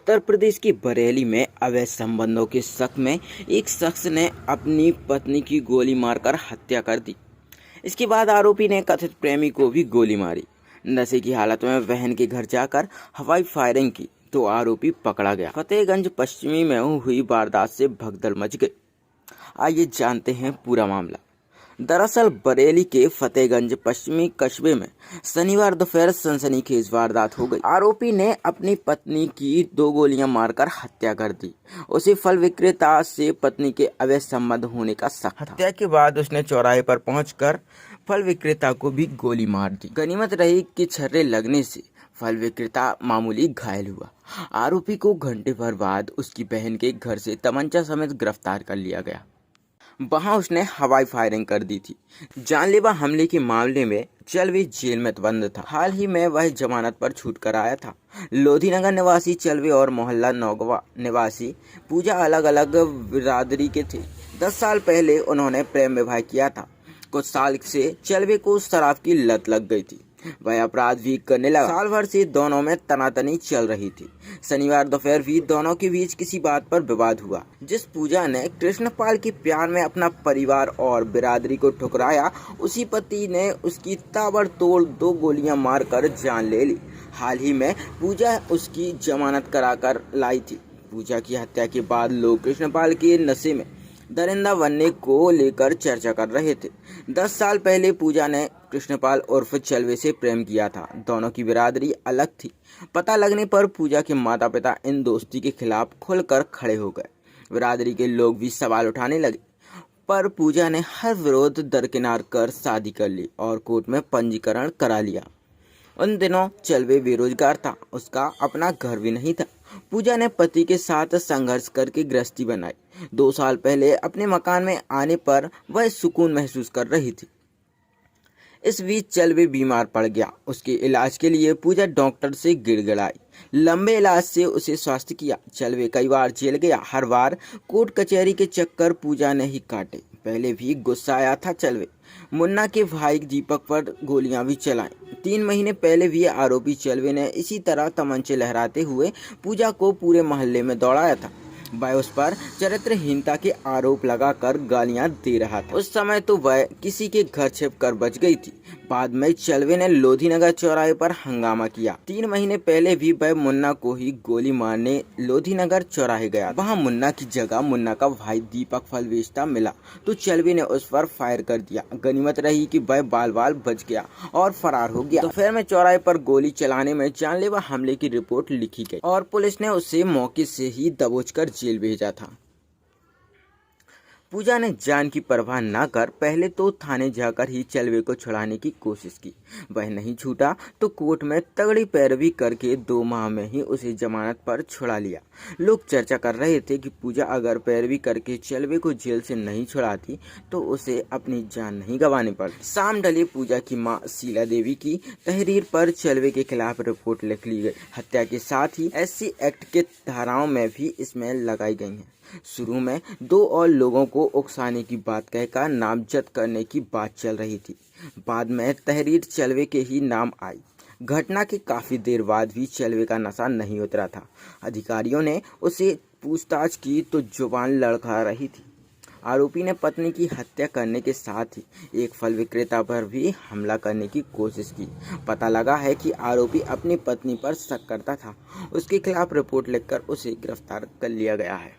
उत्तर प्रदेश के बरेली में अवैध संबंधों के शक में एक शख्स ने अपनी पत्नी की गोली मारकर हत्या कर दी। इसके बाद आरोपी ने कथित प्रेमी को भी गोली मारी। नशे की हालत में बहन के घर जाकर हवाई फायरिंग की तो आरोपी पकड़ा गया। फतेहगंज पश्चिमी में हुई वारदात से भगदड़ मच गई। आइए जानते हैं पूरा मामला। दरअसल बरेली के फतेहगंज पश्चिमी कस्बे में शनिवार दोपहर सनसनीखेज वारदात हो गई। आरोपी ने अपनी पत्नी की 2 गोलियां मारकर हत्या कर दी। उसे फल विक्रेता से पत्नी के अवैध संबंध होने का शक था। हत्या के बाद उसने चौराहे पर पहुंचकर फल विक्रेता को भी गोली मार दी। गनीमत रही कि छर्रे लगने से फल विक्रेता मामूली घायल हुआ। आरोपी को घंटे भर बाद उसकी बहन के घर से तमंचा समेत गिरफ्तार कर लिया गया। वहां उसने हवाई फायरिंग कर दी थी। जानलेवा हमले के मामले में चलवे जेल में बंद था। हाल ही में वह जमानत पर छूट कर आया था। लोधीनगर निवासी चलवे और मोहल्ला नौगवा निवासी पूजा अलग अलग बिरादरी के थे। 10 साल पहले उन्होंने प्रेम विवाह किया था। कुछ साल से चलवे को शराब की लत लग गई थी। वह अपराध भी करने लगा। साल भर से दोनों में तनातनी चल रही थी। शनिवार दोपहर भी दोनों के बीच किसी बात पर विवाद हुआ। जिस पूजा ने कृष्णपाल के प्यार में अपना परिवार और बिरादरी को ठुकराया, उसी पति ने उसकी ताबड़तोड़ 2 गोलियां मारकर जान ले ली। हाल ही में पूजा उसकी जमानत कराकर लाई थी। पूजा की हत्या के बाद लोग कृष्णपाल के नशे में दरिंदा बनने को लेकर चर्चा कर रहे थे। 10 साल पहले पूजा ने कृष्णपाल उर्फ चलवे से प्रेम किया था। दोनों की बिरादरी अलग थी। पता लगने पर पूजा के माता पिता इन दोस्ती के खिलाफ खुलकर खड़े हो गए। बिरादरी के लोग भी सवाल उठाने लगे, पर पूजा ने हर विरोध दरकिनार कर शादी कर ली और कोर्ट में पंजीकरण करा लिया। उन दिनों चलवे बेरोजगार था, उसका अपना घर भी नहीं था। पूजा ने पति के साथ संघर्ष करके गृहस्थी बनाई। 2 साल पहले अपने मकान में आने पर वह सुकून महसूस कर रही थी। इस बीच चलवे बीमार पड़ गया। उसके इलाज के लिए पूजा डॉक्टर से गिड़गिड़ाई। लंबे इलाज से उसे स्वस्थ किया। चलवे कई बार जेल गया। हर बार कोर्ट कचहरी के चक्कर पूजा ने ही काटे। पहले भी गुस्सा आया था चलवे। मुन्ना के भाई दीपक पर गोलियां भी चलाई। 3 महीने पहले भी आरोपी चलवे ने इसी तरह तमंचे लहराते हुए पूजा को पूरे मोहल्ले में दौड़ाया था। वह उस पर चरित्रहीनता के आरोप लगाकर गालियां दे रहा था। उस समय तो वह किसी के घर छिपकर बच गई थी। बाद में चलवे ने लोधीनगर चौराहे पर हंगामा किया। 3 महीने पहले भी वह मुन्ना को ही गोली मारने लोधीनगर चौराहे गया। वहां मुन्ना की जगह मुन्ना का भाई दीपक फल बेचता मिला तो चलवे ने उस पर फायर कर दिया। गनीमत रही कि वह बाल बाल बच गया और फरार हो गया। दोपहर में चौराहे पर गोली चलाने में जानलेवा हमले की रिपोर्ट लिखी गई और पुलिस ने उसे मौके से ही दबोचकर जेल भेजा था। पूजा ने जान की परवाह न कर पहले तो थाने जाकर ही चलवे को छुड़ाने की कोशिश की। वह नहीं छूटा तो कोर्ट में तगड़ी पैरवी करके 2 माह में ही उसे जमानत पर छुड़ा लिया। लोग चर्चा कर रहे थे कि पूजा अगर पैरवी करके चलवे को जेल से नहीं छुड़ाती तो उसे अपनी जान नहीं गंवानी पड़ती। शाम ढली पूजा की मां शीला देवी की तहरीर पर चलवे के खिलाफ रिपोर्ट लिख ली गई। हत्या के साथ ही SC एक्ट के धाराओं में भी इसमें लगाई गई हैं। शुरू में 2 और लोगों को उकसाने की बात कहकर नामजद करने की बात चल रही थी। बाद में तहरीर चलवे के ही नाम आई। घटना के काफी देर बाद भी चलवे का नशा नहीं उतरा था। अधिकारियों ने उसे पूछताछ की तो जुबान लड़खड़ा रही थी। आरोपी ने पत्नी की हत्या करने के साथ ही एक फल विक्रेता पर भी हमला करने की कोशिश की। पता लगा है कि आरोपी अपनी पत्नी पर शक करता था। उसके खिलाफ रिपोर्ट लिखकर उसे गिरफ्तार कर लिया गया है।